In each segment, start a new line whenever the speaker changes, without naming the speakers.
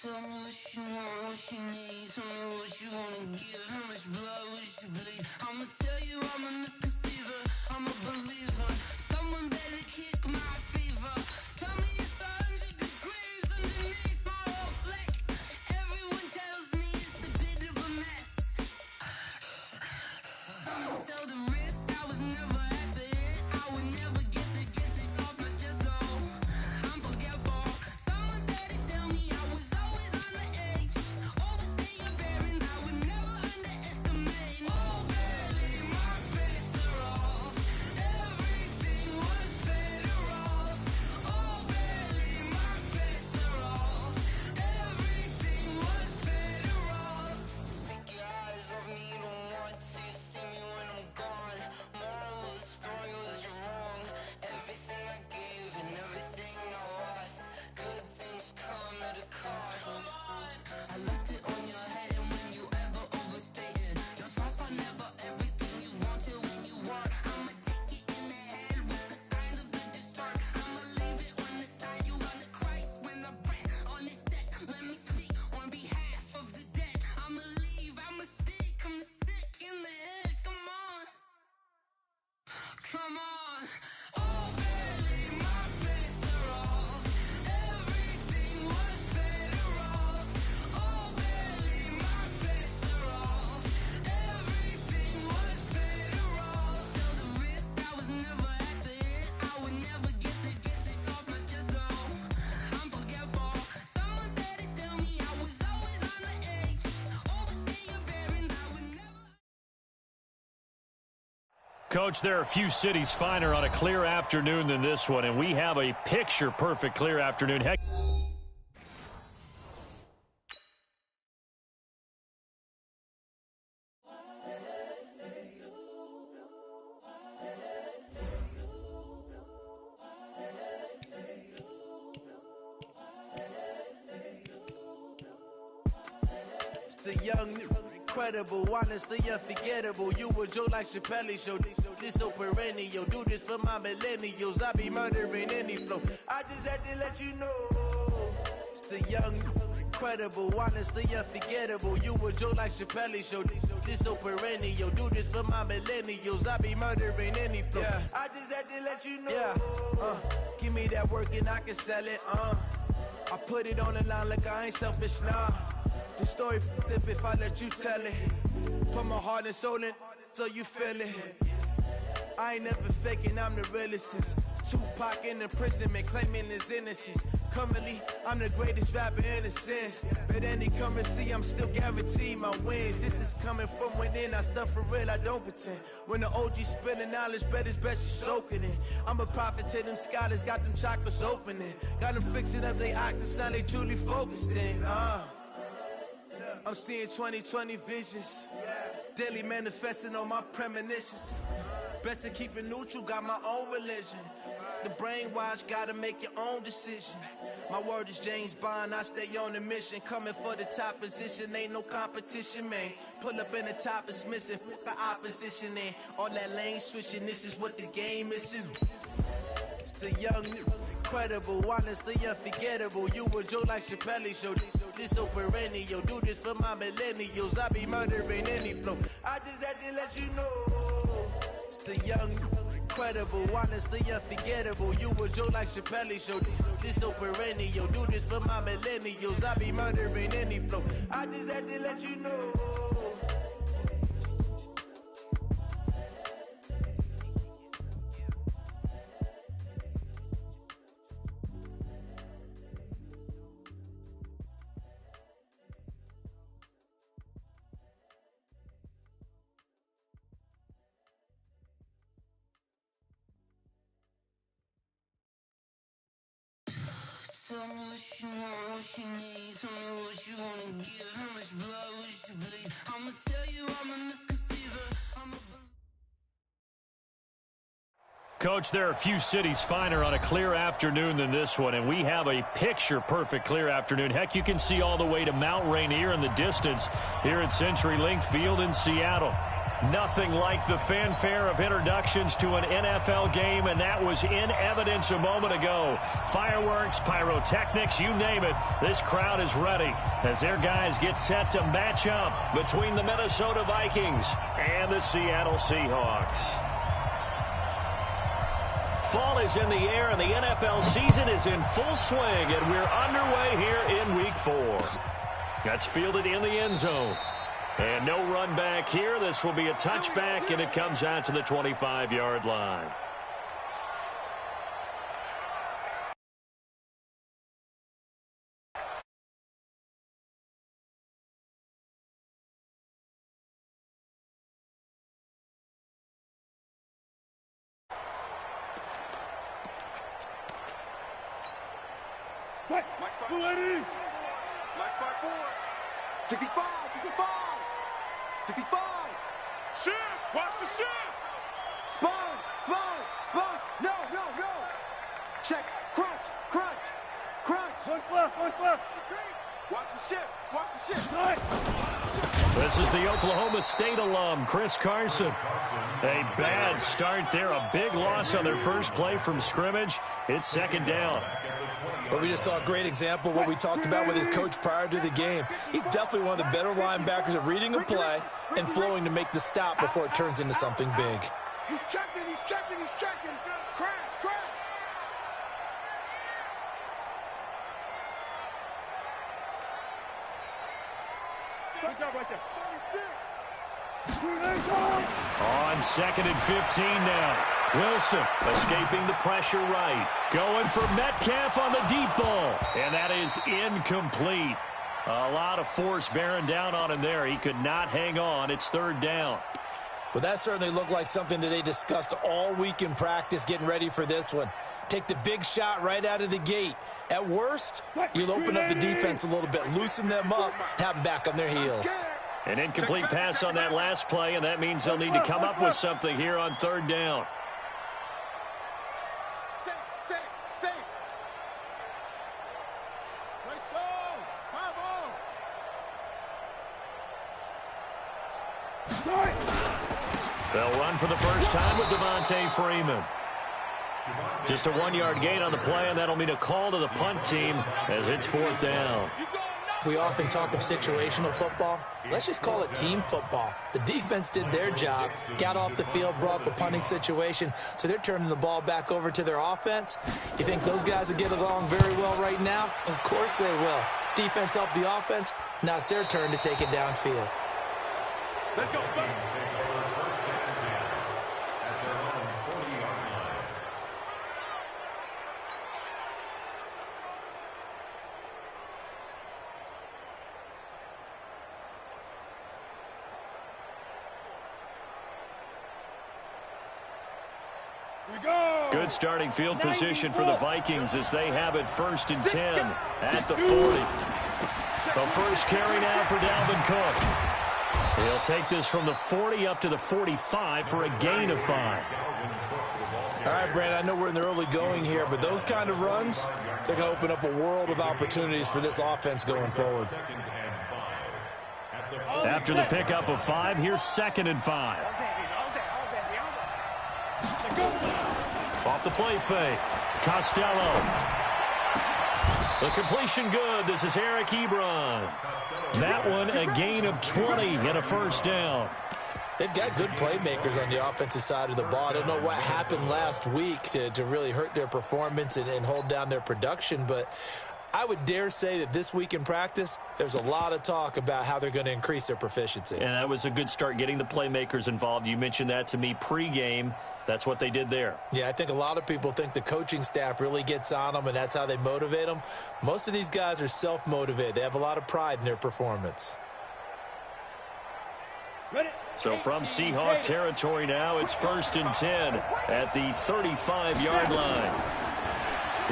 Tell me what you want, what you need. Tell me what you wanna give. How much blood would you bleed? I'ma tell you I'm a misconceiver. I'm a believer. Someone better kick my fever. Tell me it's 100 degrees underneath my whole flesh. Everyone tells me it's a bit of a mess. I'ma tell the risk I was never at the end. I would never get the off my chest though. I'm forgetful. Someone better tell me I was always on the edge. Overstay your bearings, I would never underestimate. Oh barely, my bets are off. Everything was better off. Oh barely, my bets are off. Everything was better off. Take your eyes off me, you don't want to see me when I'm gone. Moral of the story was you're wrong. Everything I gave and everything I lost. Good things come at a cost. I left it on your head, and when you ever overstated, your thoughts are never everything you wanted when you want. I'ma take it in the head with the signs of the distort. I'ma leave it on the side. You wanna Christ when the breath on this set. Let me speak on behalf of the dead. I'ma leave, I'ma speak. I'm the sick in the head. Come on, come on. Oh, barely, my bets are off. Everything was better off. Oh, barely, my bets are off. Everything was better off. Tell the risk I was never at the end. I would never get it off my chest though. I'm forgetful. Someone better tell me I was always on the edge. Overstay your bearings, I would never.
Coach, there are a few cities finer on a clear afternoon than this one, and we have a picture-perfect clear afternoon. Heck,
It's the young, incredible, honestly unforgettable. You a joke like Chappelle show. This so perennial. Do this for my millennials. I be murdering any flow. I just had to let you know. It's the young, incredible, honestly unforgettable. You a joke like Chappelle show. This so perennial. Do this for my millennials. I be murdering any flow. Yeah. I just had to let you know. Yeah. Give me that work and I can sell it. I put it on the line like I ain't selfish, nah. The story flip if I let you tell it. Put my heart and soul in so you feel it. I ain't never faking, I'm the realest since Tupac in imprisonment, claiming his innocence. Currently, I'm the greatest rapper in a sense. But any currency, I'm still guaranteed my wins. This is coming from within, I stuff for real, I don't pretend. When the OG spilling knowledge, bet it's best you soak it in. I'm a prophet to them scholars, got them chakras opening. Got them fixing up their octaves, now they truly focused in. I'm seeing 2020 visions, daily manifesting on my premonitions. Best to keep it neutral, got my own religion. The brainwash, gotta make your own decision. My word is James Bond, I stay on a mission. Coming for the top position, ain't no competition, man. Pull up in the top is missing, the opposition in. All that lane switching, this is what the game is. It's the young, incredible, honestly unforgettable. You a joke like Chappelle show. This so perennial. Do this for my millennials. I be murdering any flow. I just had to let you know. It's the young, incredible, honestly unforgettable. You a joke like Chappelle show. This so perennial. Do this for my millennials. I be murdering any flow. I just had to let you know.
Tell me what you want, what you need. Tell me what you wanna give. How much blood would you bleed? I'ma tell you I'm a misconceiver. I'm a
Coach, there are a few cities finer on a clear afternoon than this one, and we have a picture-perfect clear afternoon. Heck, you can see all the way to Mount Rainier in the distance here at CenturyLink Field in Seattle. Nothing like the fanfare of introductions to an NFL game, and that was in evidence a moment ago. Fireworks, pyrotechnics, you name it. This crowd is ready as their guys get set to match up between the Minnesota Vikings and the Seattle Seahawks. Fall is in the air, and the NFL season is in full swing, and we're underway here in Week 4. That's fielded in the end zone. And no run back here. This will be a touchback, and it comes out to the 25-yard line.
Mike 65, 65, 65. Shift, watch the shift. Sponge. No. Check, crunch. One left. Watch the shift.
This is the Oklahoma State alum, Chris Carson. A bad start there, a big loss on their first play from scrimmage. It's second down.
But we just saw a great example of what we talked about with his coach prior to the game. He's definitely one of the better linebackers at reading a play and flowing to make the stop before it turns into something big.
He's checking. Crash. Good job right there. 36.
On 2nd and 15 now. Wilson escaping the pressure right. Going for Metcalf on the deep ball. And that is incomplete. A lot of force bearing down on him there. He could not hang on. It's third down.
Well, that certainly looked like something that they discussed all week in practice getting ready for this one. Take the big shot right out of the gate. At worst, you'll open up the defense a little bit, loosen them up, have them back on their heels.
An incomplete pass on that last play, and that means they'll need to come up with something here on third down.
Safe. Nice slow. 5-0.
They'll run for the first time with Devontae Freeman. Just a 1-yard gain on the play, and that'll mean a call to the punt team as it's fourth down.
We often talk of situational football. Let's just call it team football. The defense did their job, got off the field, brought the punting situation, so they're turning the ball back over to their offense. You think those guys will get along very well right now? Of course they will. Defense helped the offense. Now it's their turn to take it downfield.
Let's go.
Good starting field position for the Vikings as they have it 1st and 10 at the 40. The first carry now for Dalvin Cook. He'll take this from the 40 up to the 45 for a gain of 5.
All right, Brandon, I know we're in the early going here, but those kind of runs, they're going to open up a world of opportunities for this offense going forward.
After the pickup of 5, here's 2nd and 5. Off the play fake. Costello. The completion good. This is Eric Ebron. That one a gain of 20 and a first down.
They've got good playmakers on the offensive side of the ball. I don't know what happened last week to really hurt their performance and hold down their production, but I would dare say that this week in practice, there's a lot of talk about how they're going to increase their proficiency.
And that was a good start getting the playmakers involved. You mentioned that to me pregame. That's what they did there.
Yeah, I think a lot of people think the coaching staff really gets on them, and that's how they motivate them. Most of these guys are self-motivated. They have a lot of pride in their performance.
So from Seahawk territory now, it's 1st and 10 at the 35-yard line.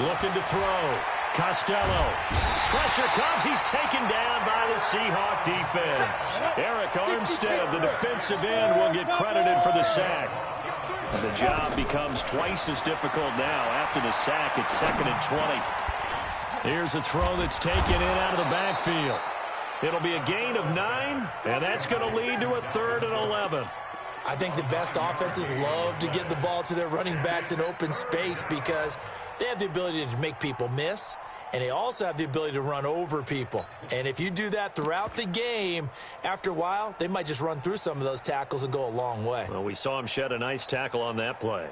Looking to throw. Costello. Pressure comes. He's taken down by the Seahawk defense. Eric Armstead, the defensive end, will get credited for the sack. And the job becomes twice as difficult now. After the sack, it's 2nd and 20. Here's a throw that's taken in out of the backfield. It'll be a gain of 9, and that's going to lead to a 3rd and 11.
I think the best offenses love to get the ball to their running backs in open space because they have the ability to make people miss, and they also have the ability to run over people. And if you do that throughout the game, after a while, they might just run through some of those tackles and go a long way.
Well, we saw him shed a nice tackle on that play.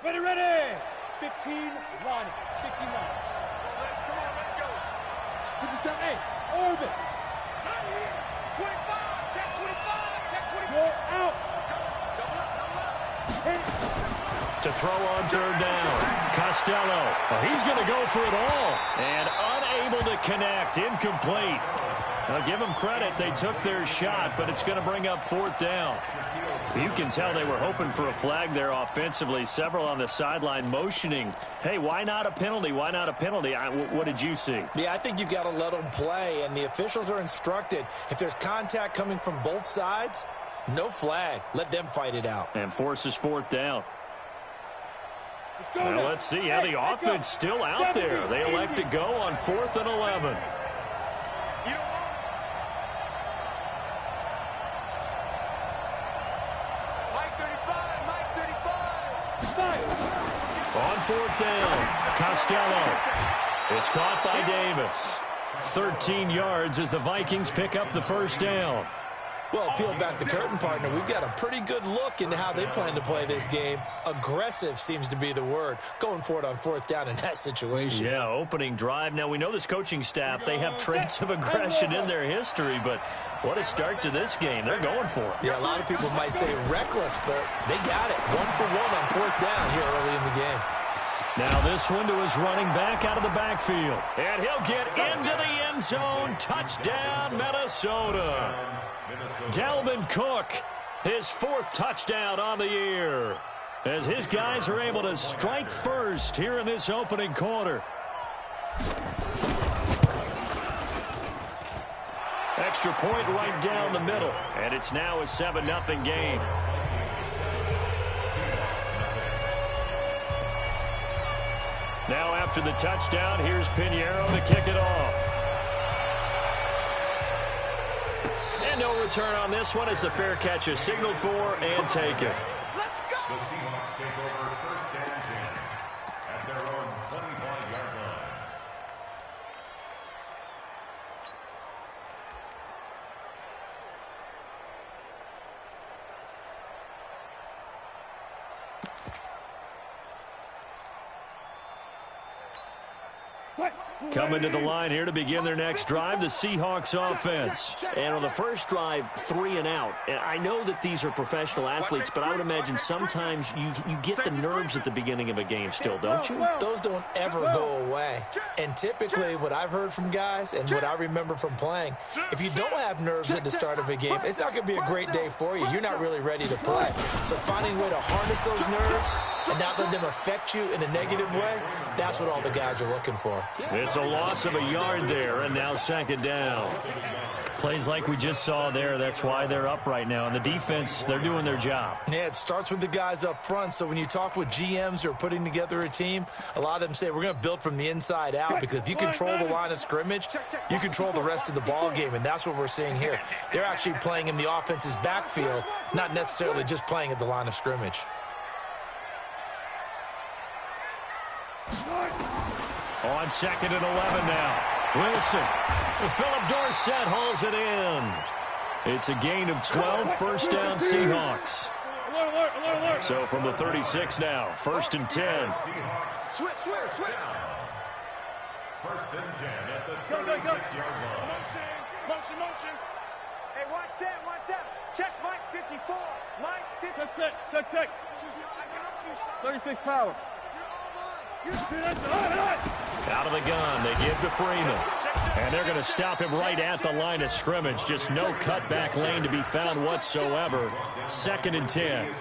Ready, ready! 15-1. 15-1. Come on, let's go. 57, hey, orbit. 25, check 25, check 25. Go out. Double up.
To throw on third down, Costello. Oh, he's going to go for it all. And unable to connect, incomplete. Now, give them credit. They took their shot, but it's going to bring up fourth down. You can tell they were hoping for a flag there offensively. Several on the sideline motioning, hey, why not a penalty? Why not a penalty? What did you see?
Yeah, I think you've got to let them play, and the officials are instructed. If there's contact coming from both sides, no flag. Let them fight it out.
And forces fourth down. Well, let's see how the offense still out there. They elect to go on 4th and 11. On fourth down, Costello. It's caught by Davis. 13 yards as the Vikings pick up the first down.
Well, peel back the curtain, partner. We've got a pretty good look into how they plan to play this game. Aggressive seems to be the word. Going for it on fourth down in that situation.
Yeah, opening drive. Now, we know this coaching staff, they have traits of aggression in their history, but what a start to this game. They're going for it.
Yeah, a lot of people might say reckless, but they got it. 1 for 1 on fourth down here early in the game.
Now this one to his running back out of the backfield. And he'll get into the end zone. Touchdown, Minnesota. Dalvin Cook, his 4th touchdown on the year, as his guys are able to strike first here in this opening quarter. Extra point right down the middle, and it's now a 7-0 game. Now after the touchdown, here's Pinheiro to kick it off. And no return on this one as the fair catch is signaled for and taken.
Let's go!
The Seahawks take over 1st and 10 at their own 25-yard line.
Coming to the line here to begin their next drive, the Seahawks offense. And on the first drive, 3 and out. And I know that these are professional athletes, but I would imagine sometimes you get the nerves at the beginning of a game still, don't you?
Those don't ever go away. And typically what I've heard from guys and what I remember from playing, if you don't have nerves at the start of a game, it's not going to be a great day for you. You're not really ready to play. So finding a way to harness those nerves and not let them affect you in a negative way, that's what all the guys are looking for.
It's a loss of a yard there, and now 2nd down. Plays like we just saw there, that's why they're up right now. And the defense, they're doing their job.
Yeah, it starts with the guys up front. So when you talk with GMs who are putting together a team, a lot of them say we're going to build from the inside out, because if you control the line of scrimmage, you control the rest of the ball game, and that's what we're seeing here. They're actually playing in the offense's backfield, not necessarily just playing at the line of scrimmage.
On 2nd and 11 now. Wilson. Philip Dorsett hauls it in. It's a gain of 12, 1st down Seahawks. So from the 36 now, 1st and 10.
Switch.
1st and 10 at the 36-yard line.
Motion. Hey, watch that. Check Mike 54. Mike 54. Check. I got you, son. 36 power.
Out of the gun, they give to Freeman. And they're going to stop him right at the line of scrimmage. Just no cutback lane to be found whatsoever. 2nd and 10.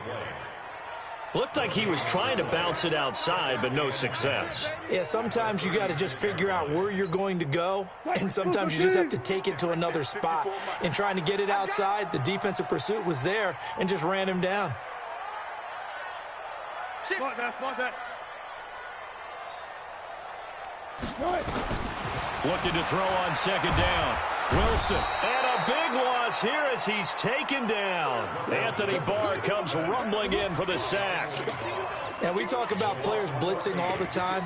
Looked like he was trying to bounce it outside, but no success.
Yeah, sometimes you got to just figure out where you're going to go, and sometimes you just have to take it to another spot. In trying to get it outside, the defensive pursuit was there and just ran him down.
Smart that.
Looking to throw on second down. Wilson, and a big loss here as he's taken down. Anthony Barr comes rumbling in for the sack.
And we talk about players blitzing all the time.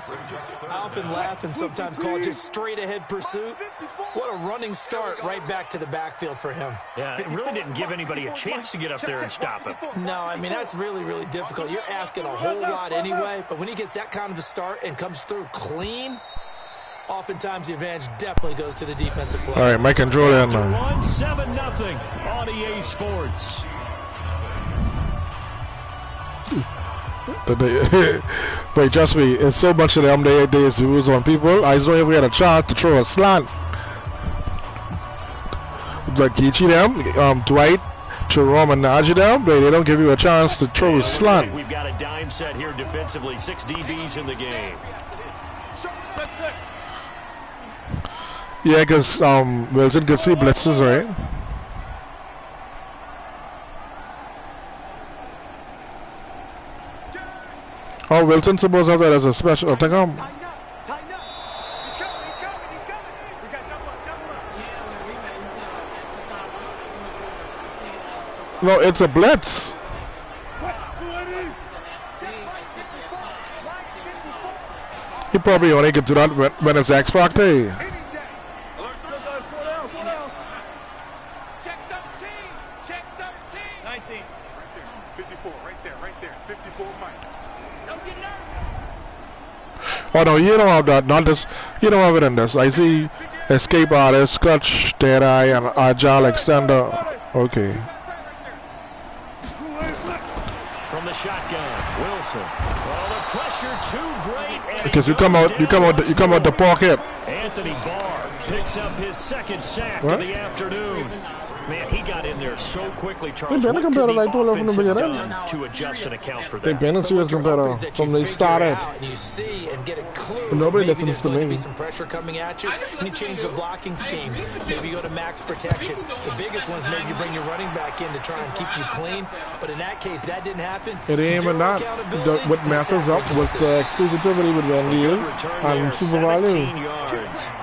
I often laugh and sometimes call it just straight-ahead pursuit. What a running start right back to the backfield for him.
Yeah, it really didn't give anybody a chance to get up there and stop him.
No, I mean, that's really, really difficult. You're asking a whole lot anyway, but when he gets that kind of a start and comes through clean, oftentimes the advantage definitely goes to the defensive player.
All right, Mike and Joel in now.
1-7-0 on EA Sports.
But trust me, it's so much of them days rules on people. I just don't ever get a chance to throw a slant. Like Kichi them, Dwight, Jerome, and Najee them, but they don't give you a chance to throw a slant.
We've got a dime set here defensively. 6 DBs in the game.
Yeah, because Wilson could see blitzes, right? Oh, Wilson supposed to have that as a special. Take him.
Tighten up. He's coming. We got double up.
No, it's a blitz. He probably only could do that when it's X Factor.
Check 13. Check 13. 19. 54. Right there. 54, Mike. Don't get nervous.
Oh no, you don't have that. Not this. You don't have it in this. I see escape artist, Scotch, Deadeye, and Agile Extender. Okay.
From the shotgun, Wilson. Well, the pressure too great.
Because you come out the pocket.
Anthony Barr picks up his second sack of the afternoon. Man, he got in there so quickly, Charles. What could the offense have done to adjust and account for that?
They've been a serious competitor from they started.
You see and get a clue.
Nobody
maybe
listens
there's
to
going
me.
to be some pressure coming at you, and you change the blocking schemes. Maybe you go to max protection. The biggest one is maybe you bring your running back in to try and keep you clean. But in that case, that didn't happen.
It ain't even that. What messes up was the exclusivity with Wendy is and super value.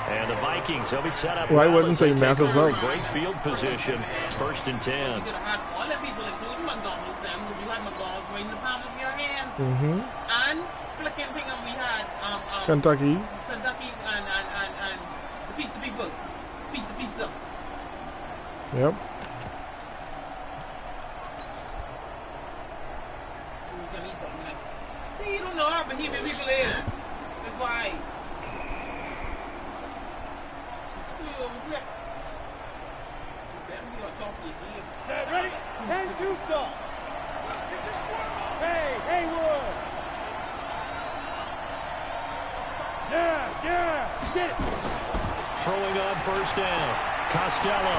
And the Vikings, they'll be set up.
Well, I wouldn't say messes up.
Great field position, 1st and 10.
All the people, including McDonald's, them, because you had McDonald's right in the palm of your hand. And flicking thing, we had
Kentucky.
Kentucky and the pizza people. Pizza.
Yep.
See, you don't know how Bohemian people is. That's why.
Set. Ready? 10-2 stop. Hey, Haywood. Yeah. Get it.
Throwing on 1st down. Costello.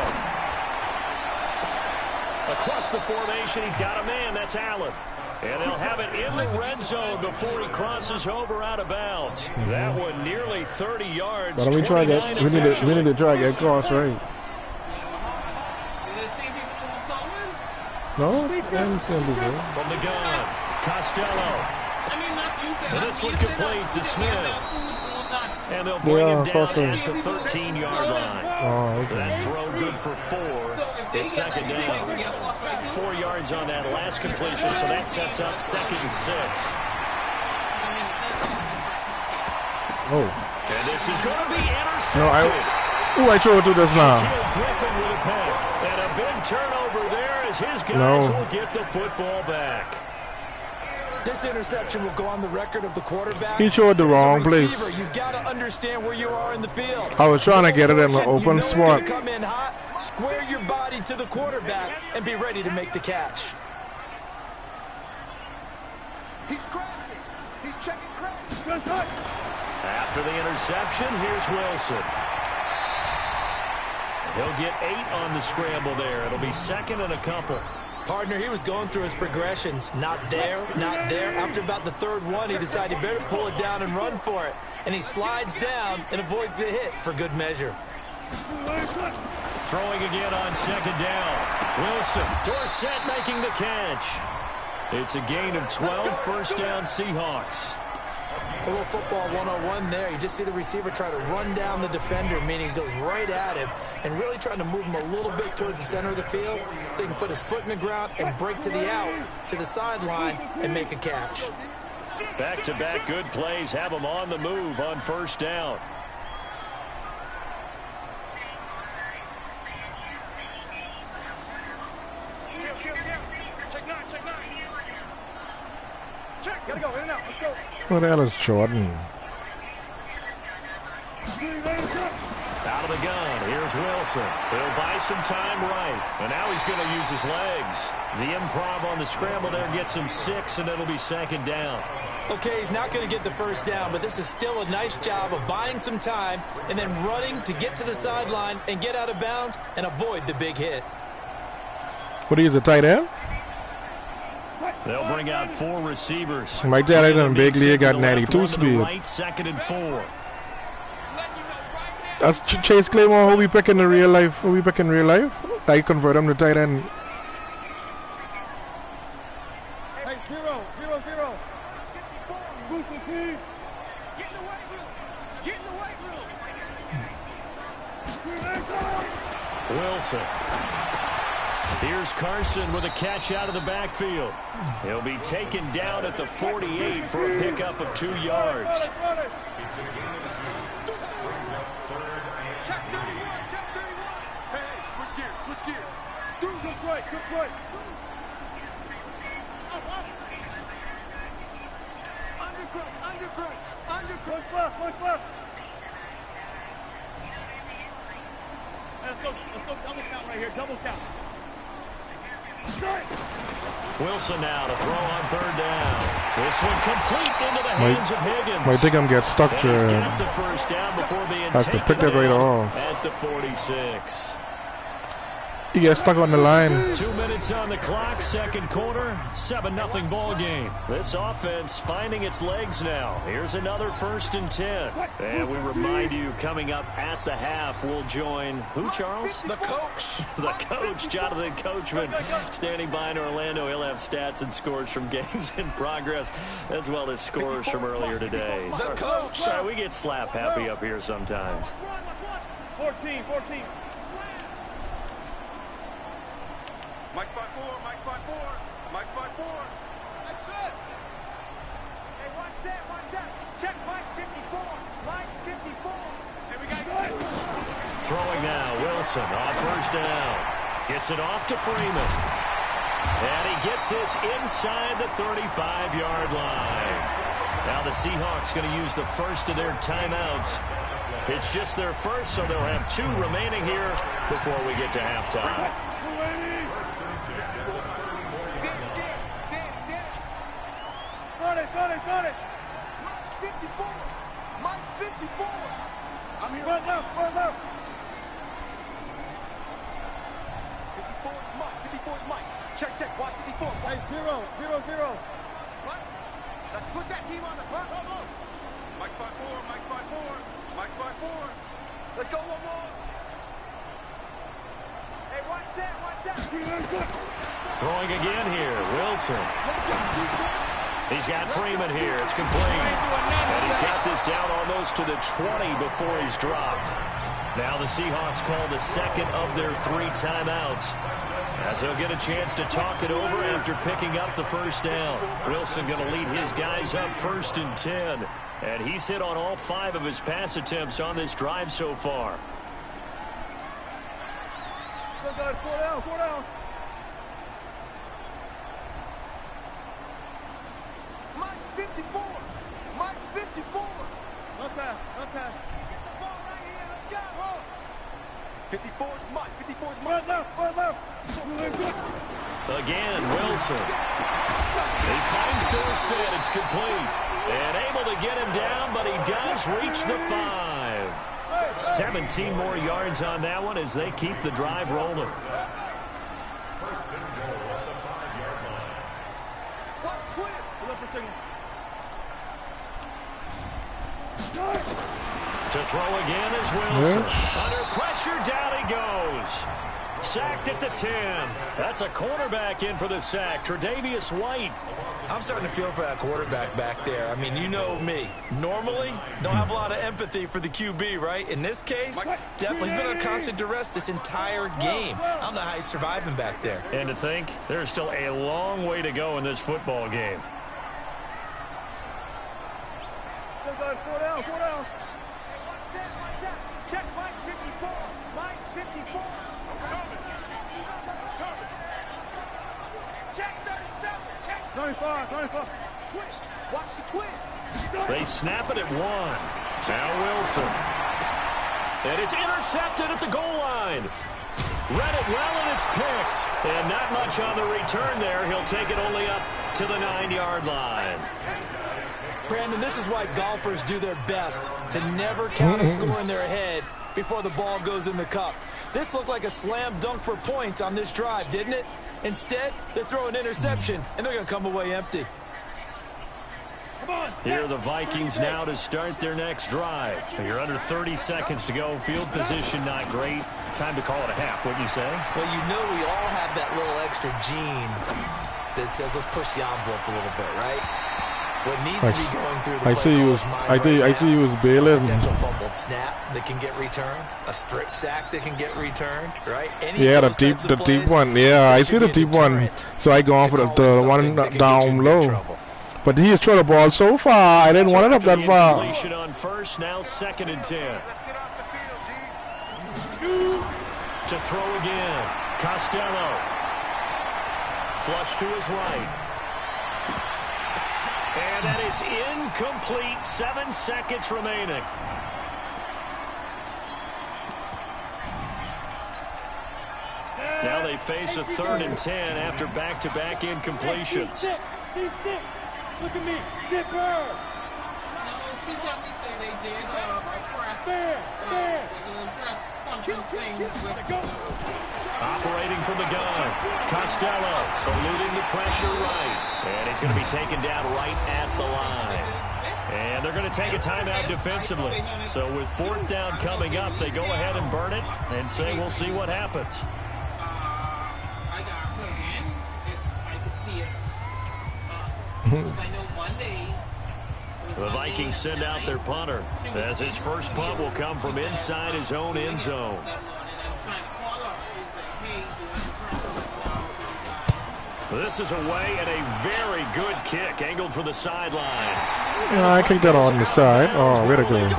Across the formation, he's got a man. That's Allen. And they'll have it in the red zone before he crosses over out of bounds. That one nearly 30 yards.
But we need to try to get across, right? No,
from the gun, Costello. And this one complete to Smith. And they'll bring him down at the 13-yard line.
Oh, okay.
That throw good for 4. It's 2nd down. 4 yards on that last completion, so that sets up 2nd and 6.
Oh.
And this is going to be intercepted.
No, I throw it to this now.
Griffin with a pick. And a big turnover there as his guys will get the football back.
This interception will go on the record of the quarterback.
He showed the wrong place.
You've got to understand where you are in the field.
I was trying to get it in the open spot.
Come in hot, square your body to the quarterback, and be ready to make the catch.
He's crashing. He's checking crash.
After the interception, here's Wilson. He'll get 8 on the scramble there. It'll be 2nd and a couple.
Partner, he was going through his progressions. Not there. After about the 3rd one, he decided he better pull it down and run for it. And he slides down and avoids the hit for good measure.
Throwing again on 2nd down. Wilson, Dorsett making the catch. It's a gain of 12, 1st down Seahawks.
A little football 101 there. You just see the receiver try to run down the defender, meaning he goes right at him and really trying to move him a little bit towards the center of the field so he can put his foot in the ground and break to the out, to the sideline, and make a catch.
Back-to-back good plays have them on the move on first down.
Gotta go, in and out, let's go.
What the hell is Jordan?
Out of the gun, here's Wilson. He'll buy some time right, and now he's going to use his legs. The improv on the scramble there gets him 6, and it'll be second down.
Okay, he's not going to get the first down, but this is still a nice job of buying some time and then running to get to the sideline and get out of bounds and avoid the big hit.
What is a tight end?
They'll bring out 4 receivers.
Mike Taylor in big league got 92 speed.
Right, second and 4.
That's Chase Claymore who we pick in the real life. Who we pick in real life? I convert him to tight end.
Hey, 0, 0, 0. Boost the team. Get in the weight room. Get in the weight room.
Wilson. Here's Carson with a catch out of the backfield. He'll be taken down at the 48 for a pickup of 2 yards.
Check 31, check 31. Hey, switch gears, switch gears. Took right, took right. Undercross, look left. Let's go double count right here, double count.
Wilson now to throw on third down. This one complete into the hands of Higgins.
Might think him get stuck to
He's got the first down before being
has to
taken
pick that right
down
off.
at the 46.
He gets stuck on the line.
2 minutes on the clock, second quarter, 7-0 ball game. This offense finding its legs now. Here's another 1st and 10. And we remind you, coming up at the half, we'll join who, Charles?
The coach.
The coach, Jonathan Coachman, standing by in Orlando. He'll have stats and scores from games in progress, as well as scores from earlier today.
The coach.
Sorry, we get slap happy up here sometimes.
14. Mike spot 4. Mike spot 4. That's it. Hey, one set. Check Mike 54. Mike 54. Hey, we got good.
Throwing now, Wilson on first down. Gets it off to Freeman. And he gets this inside the 35-yard line. Now the Seahawks going to use the first of their timeouts. It's just their first, so they'll have 2 remaining here before we get to halftime.
Got it. Mike 54. I'm here. Right left. 54 is Mike. 54 is Mike. Check. Watch 54. Hey, 0. Let's put that team on the front. Go. Mike spot 4. Let's go one more. Hey, one set.
Throwing again here, Wilson. He's got Freeman here. It's complete. And he's got this down almost to the 20 before he's dropped. Now the Seahawks call the second of their 3 timeouts, as they'll get a chance to talk it over after picking up the first down. Wilson going to lead his guys up 1st and 10. And he's hit on all 5 of his pass attempts on this drive so far.
Go, guys. 4 down. Mike's 54. 1 pass. Get the ball right here. Let's go. 54 is Mike. Right left.
Again, Wilson. He finds Dorsett. It's complete. And able to get him down, but he does reach the 5. 17 more yards on that one as they keep the drive rolling.
First and goal at the 5-yard line.
Watch twins. Look for signal.
To throw again is Wilson. Under pressure, down he goes. Sacked at the 10. That's a cornerback in for the sack, Tre'Davious White.
I'm starting to feel for that quarterback back there. I mean, you know me. Normally, don't have a lot of empathy for the QB, right? In this case, definitely he's been under constant duress this entire game. I don't know how he's surviving back there.
And to think, there's still a long way to go in this football game.
Four down. Hey, one set. Check Mike 54. Mike 54. Coming. Check 37. Check 95. Twitch. Watch the twitch.
They snap it at 1. Now Wilson. And it's intercepted at the goal line. Read it well, and it's picked. And not much on the return there. He'll take it only up to the 9-yard line.
Brandon, this is why golfers do their best to never count a score in their head before the ball goes in the cup. This looked like a slam dunk for points on this drive, didn't it? Instead, they throw an interception, and they're going to come away empty.
Here are the Vikings now to start their next drive. You're under 30 seconds to go. Field position not great. Time to call it a half, wouldn't you say?
Well, you know we all have that little extra gene that says let's push the envelope a little bit, right? What needs to be going through the
I see he was bailing.
Potential fumbled snap that can get returned, a strip sack that can get returned, right?
The deep one. Yeah, I see the deep one. So I go on for the one down low. But he has thrown the ball so far. I didn't want it up that far.
Completion on first, now 2nd and 10.
Let's get off the field, D.
To throw again. Costello. Flush to his right. And that is incomplete. 7 seconds remaining. Now they face a 3rd and 10 after back-to-back incompletions.
Look at me, zipper.
No, she definitely say they did press function things with
Operating from the gun. Costello eluding the pressure right. And he's going to be taken down right at the line. And they're going to take a timeout defensively. So with 4th down coming up, they go ahead and burn it and say we'll see what happens.
I got her again if I could see it. Because I know Monday.
The Vikings send out their punter as his first punt will come from inside his own end zone. This is away and a very good kick angled for the sidelines.
I kicked that on the side. Oh, way to go.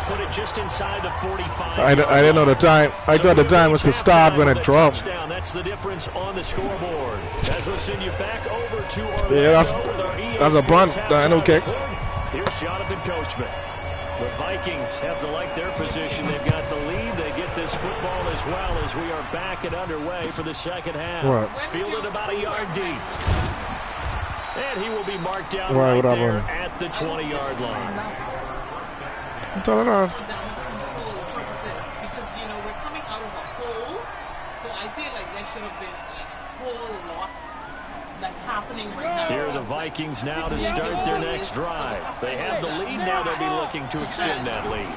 Put it just inside the 45.
I didn't know the time. I thought the time was to start when it dropped.
That's the difference on the scoreboard. As we'll send you back over to Orlando.
Yeah, that's a bunt. I know kick.
Here's Jonathan Coachman. The Vikings have to like their position. They've got the lead. They get this football as well as we are back and underway for the second half.
Right.
Fielded about a yard deep. And he will be marked down right there at the 20-yard line.
Turn it on.
Because, you know, we're coming out of a hole. So I feel like there should have been like a whole lot happening right now.
Here are the Vikings now to start their next drive. They have the lead now. They'll be looking to extend that lead.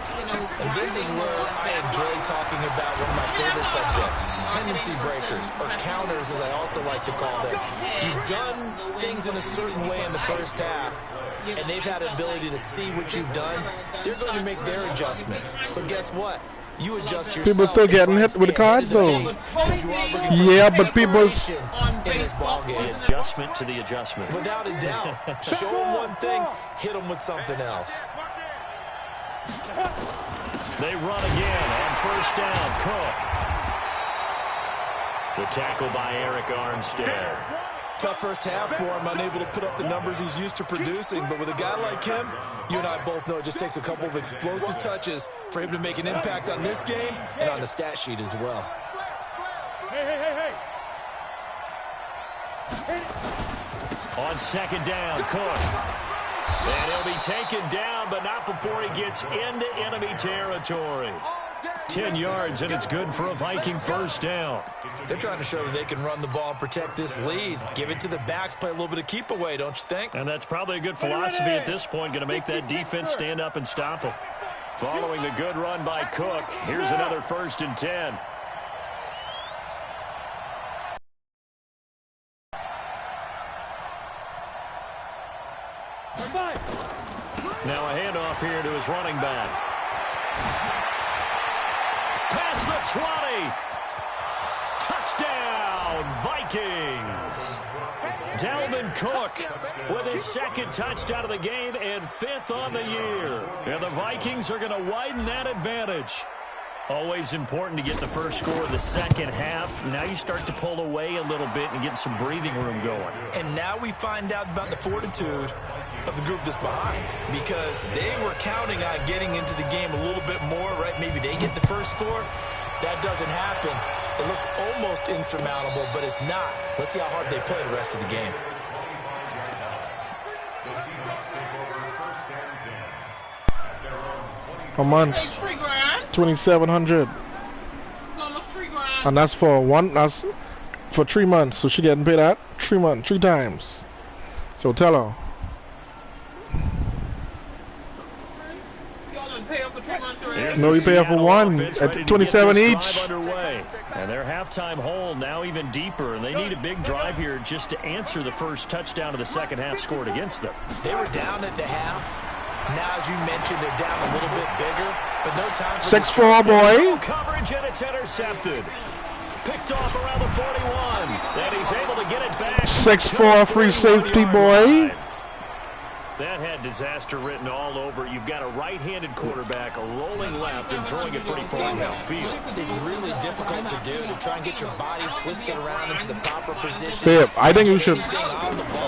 And this is where I enjoy talking about one of my favorite subjects, tendency breakers, or counters as I also like to call them. You've done things in a certain way in the first half, and they've had an ability to see what you've done. They're going to make their adjustments. So guess what? You adjust yourself.
People still getting hit with the cards, though. Yeah, but people's
in this ball game.
Adjustment to the adjustment.
Without a doubt. Show them one thing, hit them with something else.
They run again on first down. Cook. The tackle by Eric Armstead.
Tough first half for him, unable to put up the numbers he's used to producing. But with a guy like him, you and I both know it just takes a couple of explosive touches for him to make an impact on this game and on the stat sheet as well.
Hey.
On second down, Cook. And he'll be taken down, but not before he gets into enemy territory. 10 yards, and it's good for a Viking first down.
They're trying to show that they can run the ball and protect this lead. Give it to the backs, play a little bit of keep away, don't you think?
And that's probably a good philosophy at this point, going to make that defense stand up and stop them. Following the good run by Cook, here's another 1st and 10. Now a handoff here to his running back. Past the 20. Touchdown, Vikings. Dalvin Cook with his second touchdown of the game and 5th on the year. And the Vikings are going to widen that advantage. Always important to get the first score of the second half. Now you start to pull away a little bit and get some breathing room going.
And now we find out about the fortitude of the group that's behind, because they were counting on getting into the game a little bit more, right? Maybe they get the first score. That doesn't happen. It looks almost insurmountable, but it's not. Let's see how hard they play the rest of the game.
A month, 2,700, and that's for one. That's for 3 months. So she getting paid that 3 months, 3 times. So tell her. No, you pay her for one at 27 each.
Underway. And their halftime hole now even deeper, and they need a big drive here just to answer the first touchdown of the second half scored against them.
They were down at the half. Now, as you mentioned, they're down a little bit bigger, but no time for
6-4, boy.
Coverage, and it's intercepted. Picked off around the 41, and he's able to get it back.
6-4, free safety, boy.
That had disaster written all over. You've got a right-handed quarterback rolling left and throwing it pretty far downfield.
It's really difficult to do, to try and get your body twisted around into the proper position.
Babe, I think you should.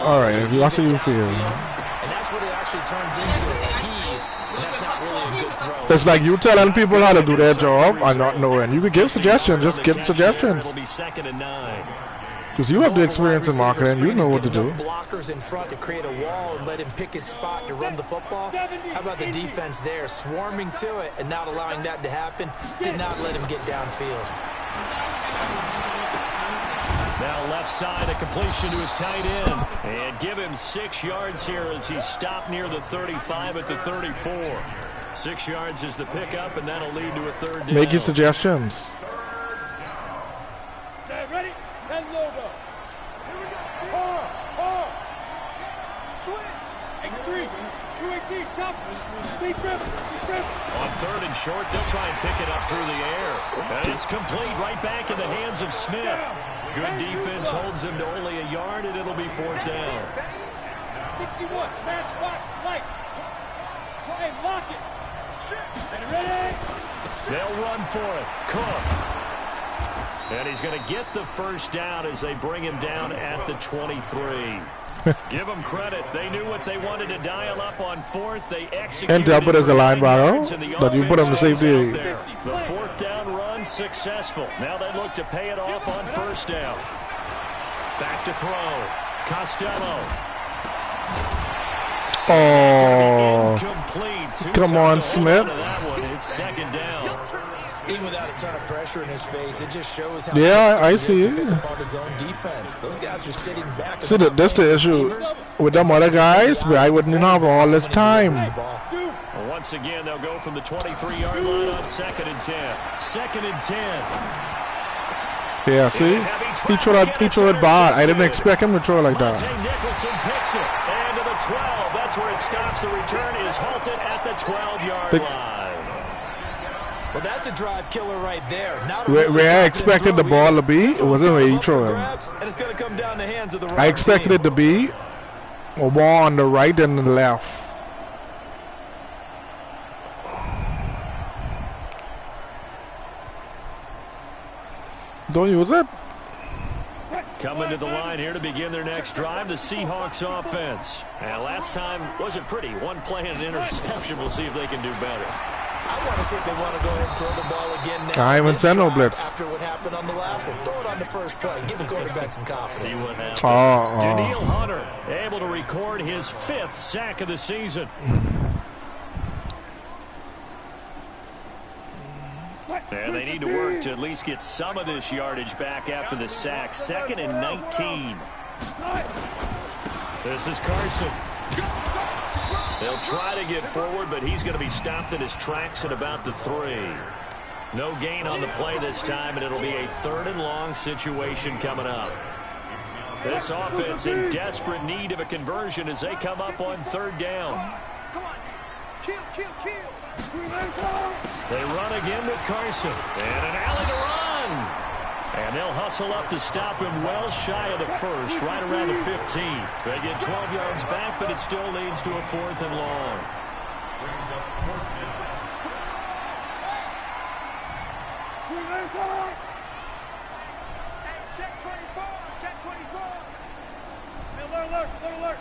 All right, if you actually you feel.
And that's what it actually turns into, a heave, and that's not really a good throw.
It's like you telling people how to do their job and not knowing. You could give suggestions, just give suggestions.
It'll be 2nd and 9.
Because you have the experience in marketing, you know what to do.
Blockers in front to create a wall and let him pick his spot to run the football. How about the defense there, swarming to it and not allowing that to happen? Did not let him get downfield.
Now left side, a completion to his tight end. And give him 6 yards here as he stopped near the 35 at the 34. 6 yards is the pickup, and that'll lead to a 3rd down.
Make your suggestions.
Ready? 10 logo. Here we go. 4. Switch. And 3. 218. Chop. Speed grip.
On 3rd and short, they'll try and pick it up through the air. And it's complete right back in the hands of Smith. Good defense holds him to only a yard, and it'll be 4th down.
61. Matchbox. Lights. Hey, lock it. Ready?
They'll run for it. Cook. And he's going to get the first down as they bring him down at the 23. Give them credit. They knew what they wanted to dial up on 4th. They executed.
And double as a linebacker that you put on the safety.
The 4th down run successful. Now they look to pay it off on 1st down. Back to throw. Costello.
Oh, come on, Smith.
That one. It's 2nd down.
Even without a ton of pressure in his face, it just shows how
I see it.
on his own defense. Those guys are sitting back.
See, that's the issue with them other guys, but I wouldn't have all this time.
Well, once again, they'll go from the 23-yard line on 2nd and 10. 2nd and 10.
Yeah, see? He threw it bad. I didn't expect him to throw it like that.
Nicholson picks it. And to the 12. That's where it stops. The return is halted at the 12-yard line.
Well, that's a drive killer right there.
Where I expected the ball to be, it wasn't where he threw him.
And it's going to come down the hands of the
I expected it to be a ball on the right and the left. Don't use it.
Coming to the line here to begin their next drive, the Seahawks offense. And last time wasn't pretty. One play and an interception. We'll see if they can do better.
I want to see if they want to go ahead and throw the ball again now.
I haven't sent no blitz.
After what happened on the last one, throw it on the first play. Give the quarterback some confidence.
See what happens. Daniil Hunter able to record his 5th sack of the season. And they need to work to at least get some of this yardage back after the sack. 2nd and 19. This is Carson. They'll try to get forward, but he's going to be stopped in his tracks at about the 3. No gain on the play this time, and it'll be a 3rd and long situation coming up. This offense in desperate need of a conversion as they come up on third down.
Come on, kill.
They run again with Carson. And an alley to run. And they'll hustle up to stop him well shy of the first, right around the 15. They get 12 yards back, but it still leads to a 4th and long.
Hey, check 24. Check 24. Hey, alert.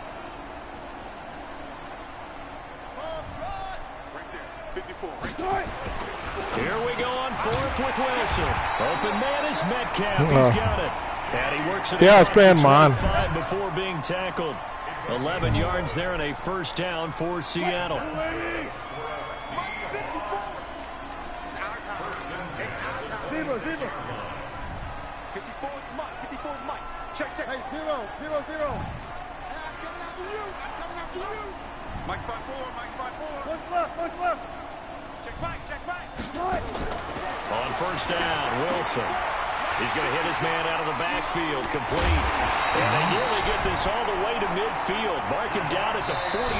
Ball trot. Right there. 54. Right there.
Here we go on 4th with Wilson. Open man is Metcalf. He's got it. And he works it
Yeah, it's playing man.
Before being tackled. 11 yards there and a first down for Seattle.
It's our time. It's our time. 54 is Mike. 54 is Mike. Check. Hey, 0. Hey, I'm coming after you. Mike 5-4. Look left. Check right.
On first down, Wilson. He's going to hit his man out of the backfield, complete. And they nearly get this all the way to midfield. Mark him down at the 49.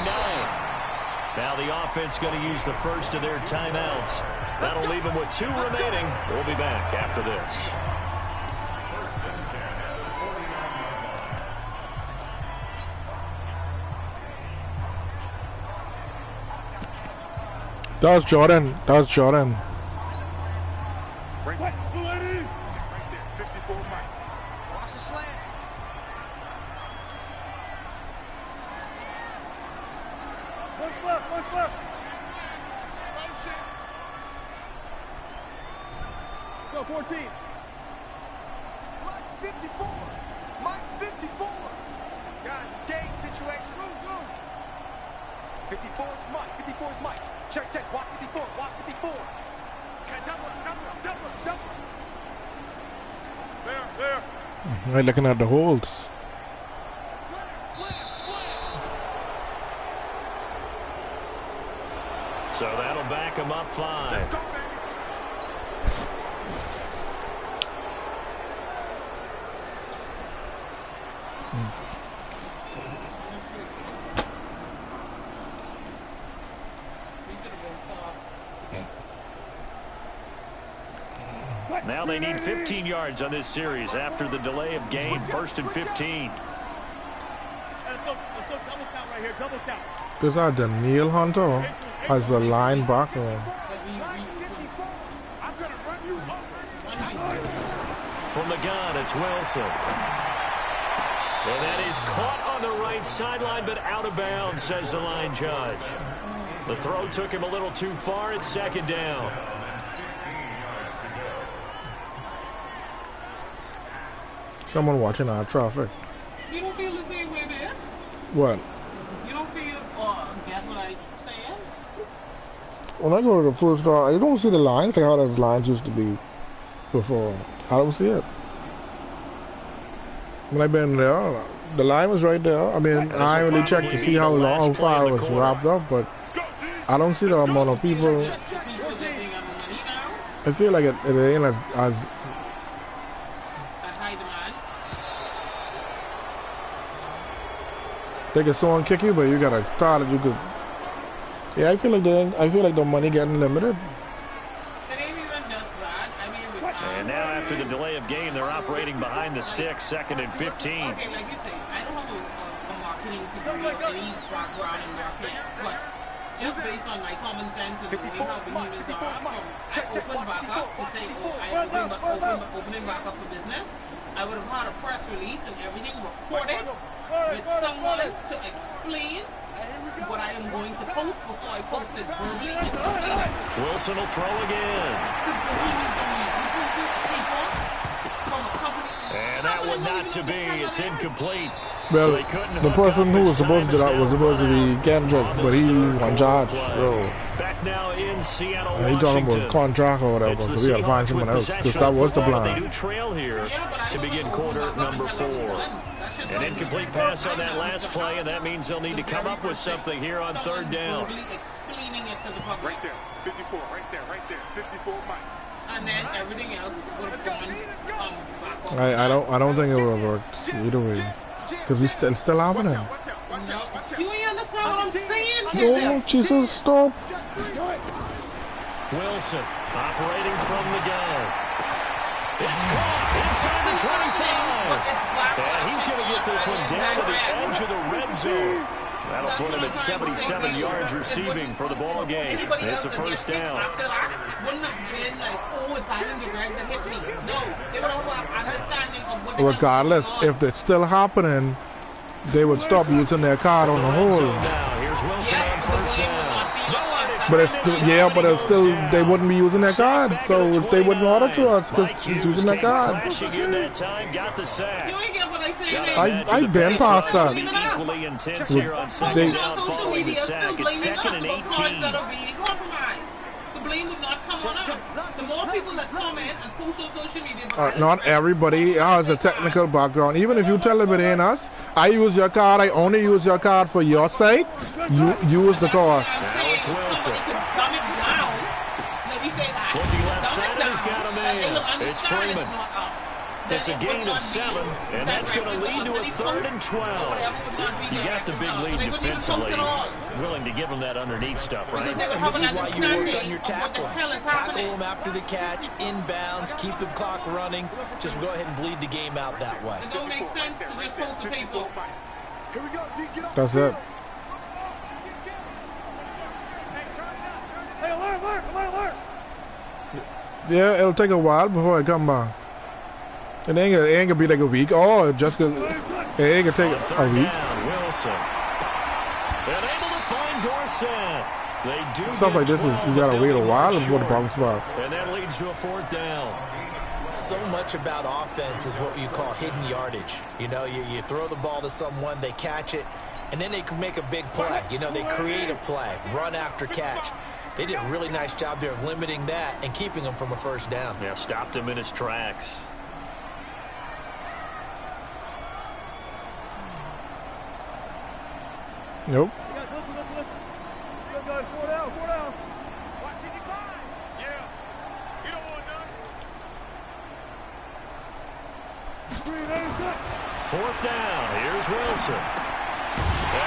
Now the offense going to use the first of their timeouts. That'll leave them with 2 remaining. We'll be back after this.
That was Jordan.
Right there. 54 Mike. Watch the slant. One left. Go 14. Mike's 54. Guys, it's game situation. Go. 54 is Mike. 54 is Mike. Check. Watch 54. Okay, double. There.
Right, looking at the holds.
Slam.
So that'll back him up 5.
Go, baby.
Now they need 15 yards on this series after the delay of game. 1st and 15.
Let's go double count right here. Double count.
Is that Daniel Hunter as the linebacker?
I'm going to run you over.
From the gun, it's Wilson. And that is caught on the right sideline, but out of bounds, says the line judge. The throw took him a little too far. It's 2nd down.
Someone watching our traffic.
You don't feel the same way there?
What?
You don't feel, get what I'm saying?
When I go to the food store, I don't see the lines like how those lines used to be before. I don't see it. When I've been there, the line was right there. I mean, I ain't really checked to see how far it was wrapped up, but I don't see the amount of people. I feel like it ain't as they can someone kick you, but you gotta start it. You could. Yeah, I feel like the money getting limited.
It ain't even just that. I mean,
and now after the delay of game, they're operating behind the stick. 2nd and 15.
Okay, like you say, I don't have a marketing degree or any background in marketing, but just based on my common sense and the way how behaviors are, I open back up to say, I opening back up for business. I would have had a press release and everything recorded with someone to explain what I am going to post before I post it verbally.
Wilson will throw again. And that one not to be. It's incomplete.
Well, the person who was supposed to do that was supposed to be Kendrick, but he on charge. So.
Back now in Seattle,
and he's talking about contract or whatever, so we gotta find someone else, because that was the plan.
They do trail here to begin quarter number 4. An incomplete pass on that last play, and that means they'll need to come up with something here on 3rd down.
Right there, 54, right there. 54 Mike.
and then everything else would have gone back on.
I don't think it would have worked either way. Because we still happening.
No, you ain't understand what I'm saying?
No, Jesus, stop.
Wilson operating from the gun. It's caught inside the 25. And he's going to get this one down to the edge of the red zone. That'll put him at 77 yards receiving for the ball game. It's a first down.
After that, it wouldn't have been like, oh, it's Island the Greg that hit me. No, they would have understanding of what
Regardless, if it's still happening, they would stop using their card on the whole.
Here's Wilson on first down.
But it's still they wouldn't be using their card, so they wouldn't order to us because he's using their card.
Got the sack.
You ain't get what I say.
I've been past that.
Equally intense here on second down following the sack. It's 2nd and 18.
The blame would not come on us. The more people that comment and post on social media.
Not everybody has a technical background. Even if you tell them it ain't us, I use your card. I only use your card for your sake. You use the cost.
Now it's Wilson. Looking left side, he's got him in. It's Freeman. It's a gain of 7, and that's going to lead to a 3rd and 12. You got the big lead defensively. Willing to give him that underneath stuff, right?
And this is why you work on your tackling. Tackle them after the catch, inbounds, keep the clock running. Just go ahead and bleed the game out that way.
It don't make sense to just post the paper.
That's it.
Hey, alert!
Yeah, it'll take a while before it come back. It ain't gonna be like a week. Oh, it ain't gonna take a week.
Wilson. And able to find Dorsett. They do
stuff like this, you gotta wait a while before the ball spot.
And that leads to a 4th down.
So much about offense is what you call hidden yardage. You know, you throw the ball to someone, they catch it, and then they can make a big play. You know, they create a play, run after catch. They did a really nice job there of limiting that and keeping him from a first down.
Yeah, stopped him in his tracks.
Nope.
Four down. Watch it, yeah. You don't want none.
4th down. Here's Wilson.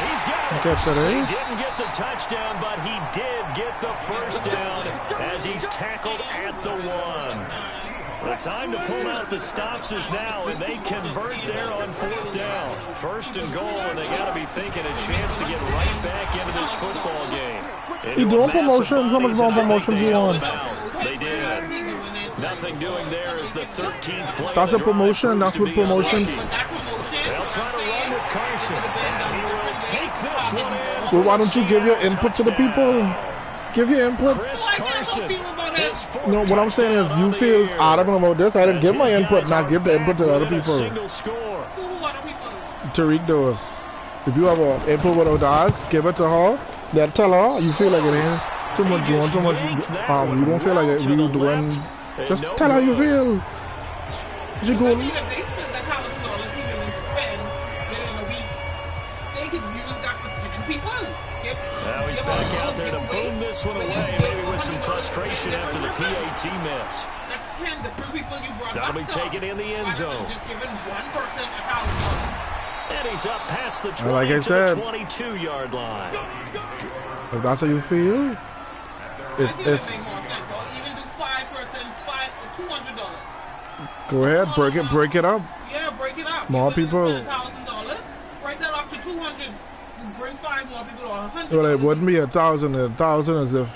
He's got it. He didn't get the touchdown, but he did get the first down as he's tackled at the 1. The time to pull out the stops is now, and they convert there on 4th down. 1st and goal, and they got to be thinking a chance to get right back into this football game.
You doing promotions? How much more promotions you want?
They did. Nothing doing there is the 13th play.
That's a promotion. That's what promotions.
They'll try to run with Carson, and he will take this one in.
Well, why don't you give your input to the people? Give your input.
Chris Carson.
No, what I'm saying is you feel adamant about this. I didn't give my input, not give the input to the other people. Tariq does. If you have an input with Odaz, give it to her. Then tell her you feel like it ain't too much doing, too much. You don't feel like it really doing. Just tell her you feel. You go.
Now he's back out there to boom this one away, maybe with some frustration after the PAT miss.
That's 10, the 3 people you brought
That'll be
back
taken in the end zone.
Just giving one person a foul.
And he's up past the 20
like I said,
to the 22-yard line.
If that's how you feel, it's
even do 5 persons, $200.
Go ahead, break it up.
Yeah, break it up.
More people.
$1,000. Break that up to 200. Bring 5 more people or 100.
Well, it wouldn't be 1,000. 1,000 is if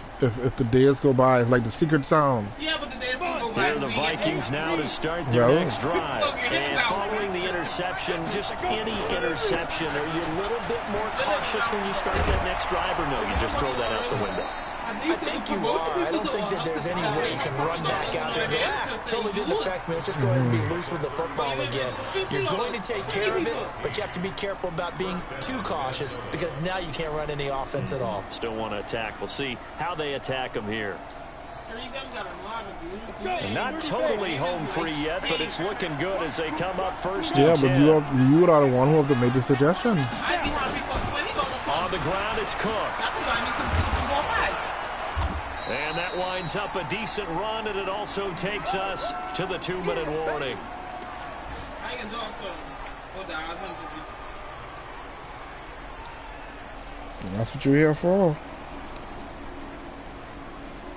the days go by. It's like the secret sound.
Yeah, but the days don't go by.
Here the Vikings now to start their next drive. And following the interception, just any interception, are you a little bit more cautious when you start that next drive, or no? You just throw that out the window?
I think you are. I don't think that there's any way you can run back out there and go, totally didn't affect me. Let's just go ahead and be loose with the football again. You're going to take care of it, but you have to be careful about being too cautious because now you can't run any offense at all.
Still want to attack. We'll see how they attack them here. And not totally home free yet, but it's looking good as they come up first and 10.
Yeah, but you are the one who have to make the suggestion.
On the ground, it's Cook. And that winds up a decent run, and it also takes us to the 2-minute warning.
That's what you're here for.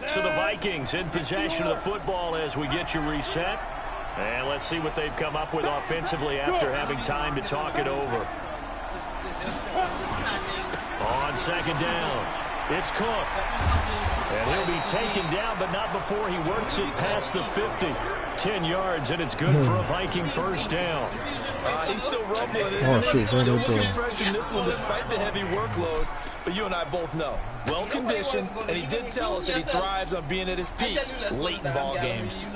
So the Vikings in possession of the football as we get you reset. And let's see what they've come up with offensively after having time to talk it over. On second down, it's Cook. And he'll be taken down, but not before he works it past the 50. 10 yards, and it's good for a Viking first down.
He's still rumbling, isn't he? Still looking fresh in this one despite the heavy workload. But you and I both know, well-conditioned, and he did tell us that he thrives on being at his peak late in ball games.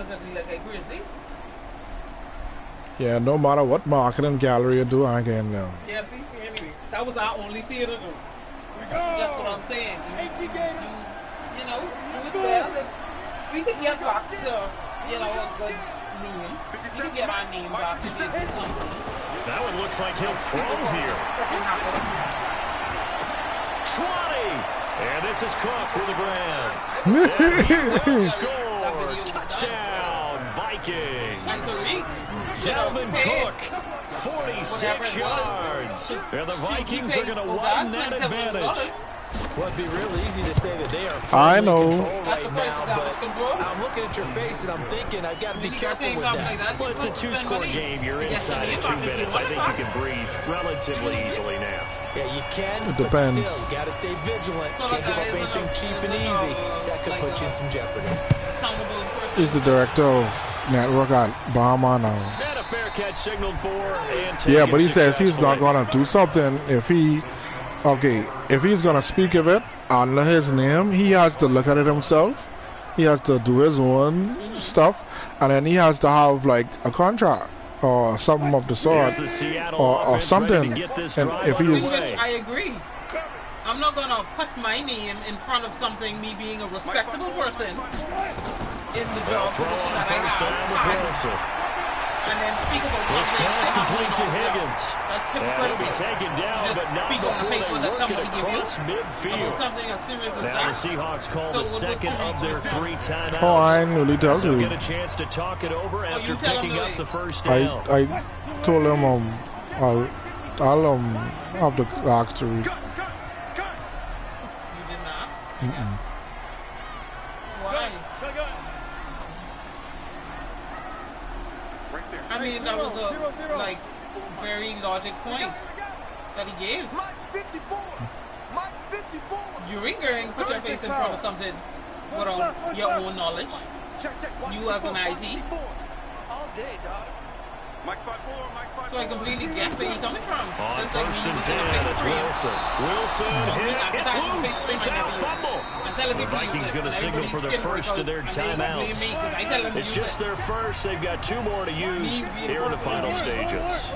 Yeah, no matter what marketing gallery you do, I ain't getting them.
Yeah, see, anyway, that was our only theater though. That's what I'm saying. You know, do it well. We could get back to, you know, a good name. We could get our name back to do something.
That one looks like he'll throw here. 20! And this is Cook with the ground. Score! Touchdown, Vikings! Dalvin Cook, 46 yards. And the Vikings are going to widen that advantage.
Well, it'd be real easy to say that they are
I
firmly
know.
in control right now, but I'm looking at your face and I'm thinking I got to be careful with that.
Well, it's a 2-score game. You're inside in 2 minutes. I think you can breathe relatively easily now.
Yeah, you can,
It
but
depends.
still, you got to stay vigilant. Can't give up anything cheap and easy. That could put you in some jeopardy.
He's the director of network at Bahama now.
And a fair catch signaled for. And
Yeah, but he says he's
successfully.
not gonna do something if he. Okay, if he's gonna speak of it under his name, he has to look at it himself. He has to do his own stuff, and then he has to have like a contract or something of the sort,
Here's the Seattle
or
offense
something.
ready to get this
And
drive
if he's
underway.
I agree. I'm not gonna put my name in front of something, me being a respectable person in the job
Throw
position
on
that
first down with
I have,
Wilson.
and then speak about
This
something
pass
that
complete to
happened.
Higgins.
That's
And he'll be
hypocritical.
taken down,
Just
but not
speak on the
before
paper
they
that
work it
somebody give you
across
about
midfield.
something as serious as
Now the
that.
Seahawks call
So
the
what was
second
the
of their
response?
3 timeouts.
oh, I ain't really tell
So
you.
get a chance to talk it over after
you tell him
picking
to
up
wait.
the first down.
I told him I'll have the ask to read.
You did not? Why? I mean, that was a like very logic point that he gave. You ain't going to put your face in front of something without your own knowledge. You as an IT.
All day, dog.
So I completely get where you're coming from.
On
Just like
first
me
and
using
10,
a fake
it's
screen.
Wilson. Wilson hit. It's loose. It's out. Fumble.
I'm telling
The
people to
Vikings
use it.
going to signal for their
Everybody's
first of their
and they blame
timeouts.
me 'cause I tell them to
It's
use
just
it.
their first. They've got 2 more to use here in the final stages.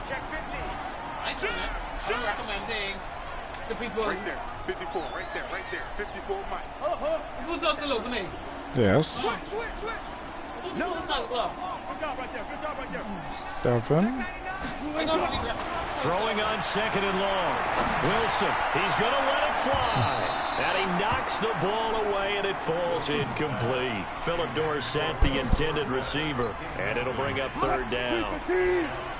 Check 50.
I shouldn't. I don't recommend things to people.
Right there. 54. Right there. Right there. 54 Mike.
Who's just still opening?
Yes.
Switch.
No, it's not glove.
Good job right there.
7.
I don't really
Throwing on second and long. Wilson, he's going to let it fly. And he knocks the ball away, and it falls incomplete. Philip Dorsett, the intended receiver. And it'll bring up third down.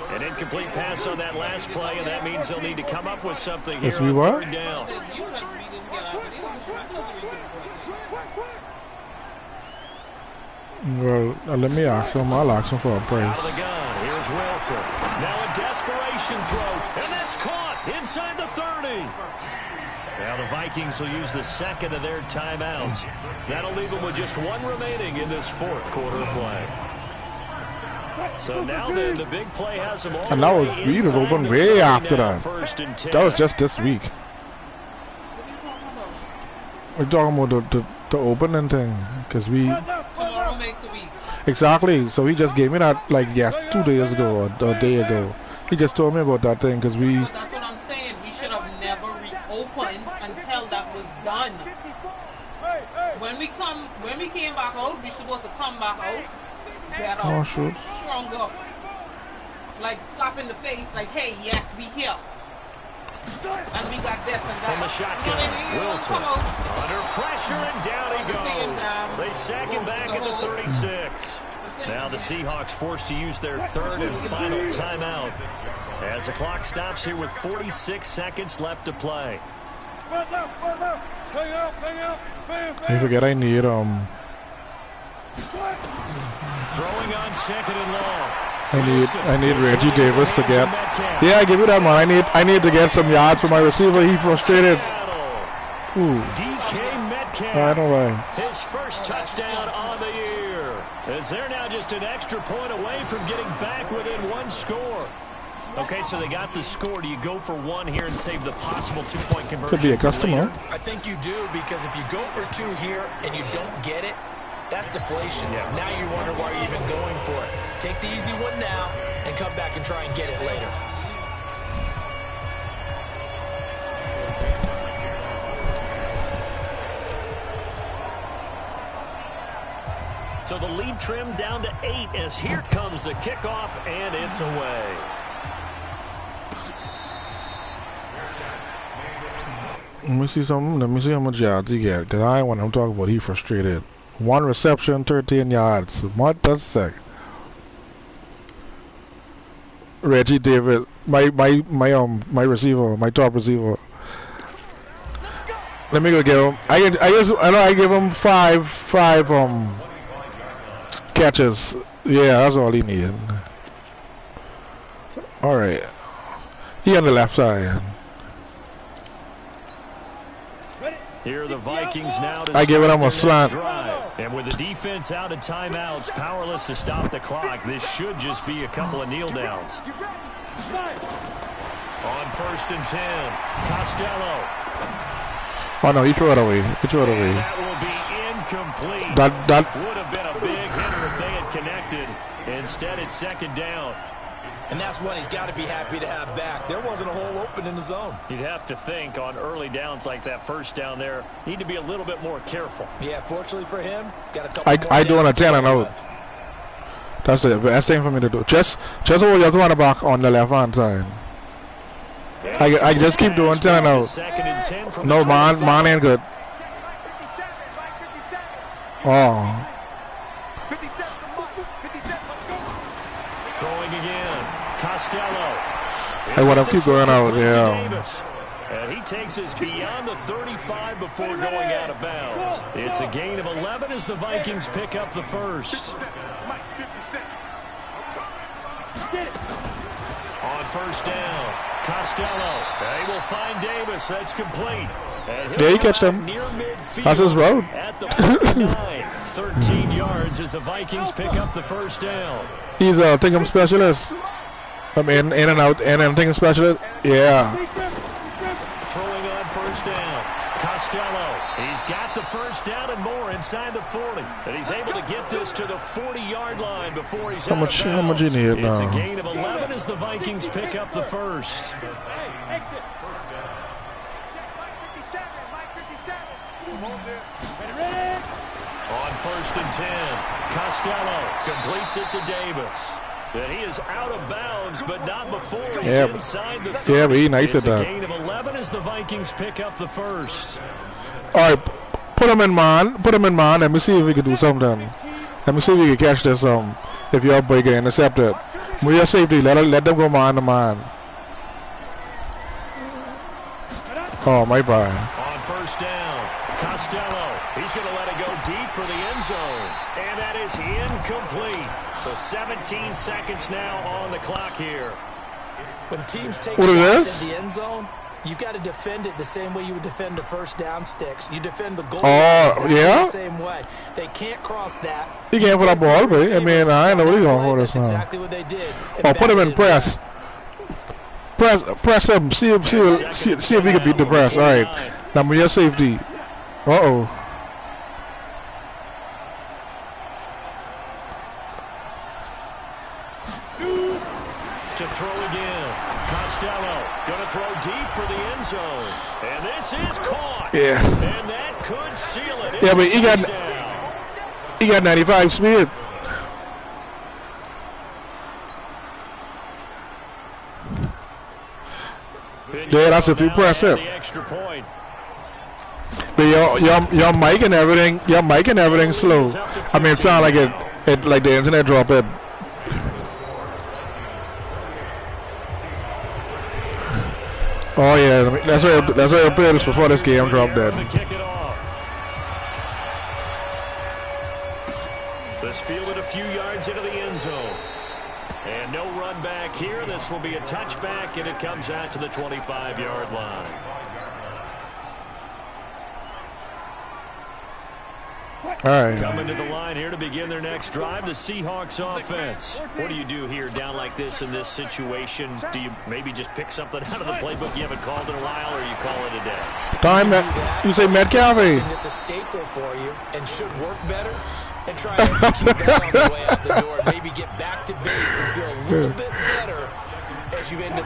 An incomplete pass on that last play, and that means they'll need to come up with something here
If we
on
what?
third down.
You didn't get out.
Well, let me ask him. I'll ask him for a
Out
price.
of the gun. Here's Wilson. Now a desperation throw, and that's caught inside the 30. Now the Vikings will use the second of their timeouts. That'll leave them with just 1 remaining in this 4th quarter of play. So now then, the big play has them all.
And that was
the way
we was
inside
open
the
way
30
after
now,
that.
first and 10.
That was just this week. We're talking about the opening thing, because we
Tomorrow makes a week.
exactly. So he just gave me that like 2 days ago or a day ago. He just told me about that thing because we.
But that's what I'm saying. We should have never reopened until that was done. When we came back out, we supposed to come back out better,
Oh, shoot.
stronger. Like slap in the face, like, hey, yes, we here. And we got this and that.
From the shotgun, Wilson under pressure, and down he goes. They sack him back at the 36. Now the Seahawks forced to use their third and final timeout as the clock stops here with 46 seconds left to play.
I forget I need
throwing on second and long.
I need Reggie Davis to get. Yeah, give me that, man. I need to get some yards for my receiver. He frustrated. Ooh.
DK Metcalf.
I don't know.
His first touchdown on the year. As they're now just an extra point away from getting back within one score. Okay, so they got the score. Do you go for one here and save the possible 2-point conversion?
Could be a customer.
I think you do, because if you go for two here and you don't get it, that's deflation.
Yeah.
Now you wonder why you're even going for it. Take the easy one now and come back and try and get it later.
So the lead trimmed down to 8 as here comes the kickoff, and it's away.
Let me see something. Let me see how much yards he get. Because I want him to talk about he frustrated. 1 reception, 13 yards. What the heck? Reggie Davis, my receiver, my top receiver. Let me go get him. I know I give him five catches. Yeah, that's all he needed. All right. He on the left side.
Here are the Vikings now to
I give it him a
start their
slant.
next drive. And with the defense out of timeouts, powerless to stop the clock, this should just be a couple of kneel downs. On 1st and 10, Costello.
Oh no, he threw it away. He threw it away.
And that will be incomplete.
That
Would have been a big hitter if they had connected. Instead, it's 2nd down.
And that's one he's got to be happy to have back. There wasn't a hole open in the zone.
You'd have to think on early downs like that first down there, need to be a little bit more careful.
Yeah, fortunately for him, got a couple
I do want a 10 and out. That's the best thing for me to do. Just hold your cornerback on the left hand side. I just keep doing 10 and out. No, man ain't good. Oh.
Throwing again, Costello.
I want to keep going out, yeah.
And he takes us beyond the 35 before going out of bounds. It's a gain of 11 as the Vikings pick up the first. On 1st down, Costello. They will find Davis. That's complete.
Yeah, he catched him. That's his road.
At the 49, 13 yards as the Vikings pick up the first down.
He's a thinking specialist. I'm in and out, and thinking specialist. Yeah.
Throwing on 1st down, Costello. He's got the first down and more inside the 40. And he's able to get this to the 40-yard line before he's
How much you need
It's
now?
a gain of 11 as the Vikings pick up the first. On 1st and 10, Costello completes it to Davis. And he is out of bounds, but not before he's inside the 30.
Yeah, but he nice
it's
at
a
that.
gain of 11 as the Vikings pick up the first.
All right, put him in man. Put him in man. Let me see if we can do something. Let me see if we can catch this. If your boy get intercepted, with your safety, let them go man to man. Oh, my bad.
On 1st down, Costello. He's going to let it go deep for the end zone. And that is incomplete. So 17 seconds now on the clock here.
When teams take
What
shots
is?
in the end zone, you got to defend it the same way you would defend the first down sticks. You defend the goal exactly
yeah?
the same way. They can't cross that.
He came for that ball, but I mean, I know what he's going for this
That's
now.
exactly what they did.
Oh, put him in press. Press him. See if we can beat the press. All right. Now with your safety. Uh-oh.
To throw again. Costello going to throw deep for the end zone. And this is caught.
Yeah.
And that could seal it.
Yeah, but
It's
he got 95 speed. Yeah, that's if you press it.
The extra point.
But your mic and everything slow. I mean, it sounds like it like the internet drop it. Oh yeah, that's where it plays before this game dropped dead.
This fielded a few yards into the end zone. And no run back here. This will be a touchback, and it comes out to the 25-yard line.
All right.
Coming to the line here to begin their next drive, the Seahawks offense. What do you do here down like this in this situation? Do you maybe just pick something out of the playbook you haven't called in a while, or you call it a day?
Time you say Metcalf.
It's a staple for you and should work better. And try to execute that on the way out the door. Maybe get back to base and feel a little bit better as you end a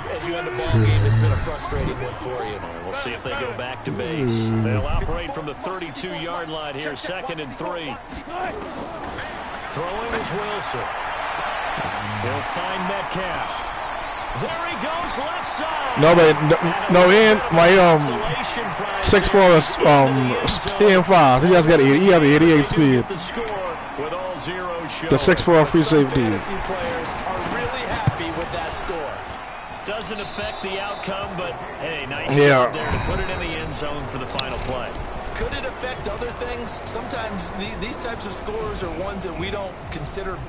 ball game. It's been a frustrating one for you.
We'll see if they go back to base. They'll operate from the 32-yard line here, 2nd and 3. Throwing is Wilson. He'll find Metcalf. There he goes, left side.
No, in my 6'4" staying fast. He just got 80. He have 88 speed. The 6'4" free safety.
Fantasy players are really happy with that score.
Doesn't affect the outcome, but hey, nice shot there to put it in the end zone for the final play.
Could it affect other things? Sometimes these types of scores are ones that we don't consider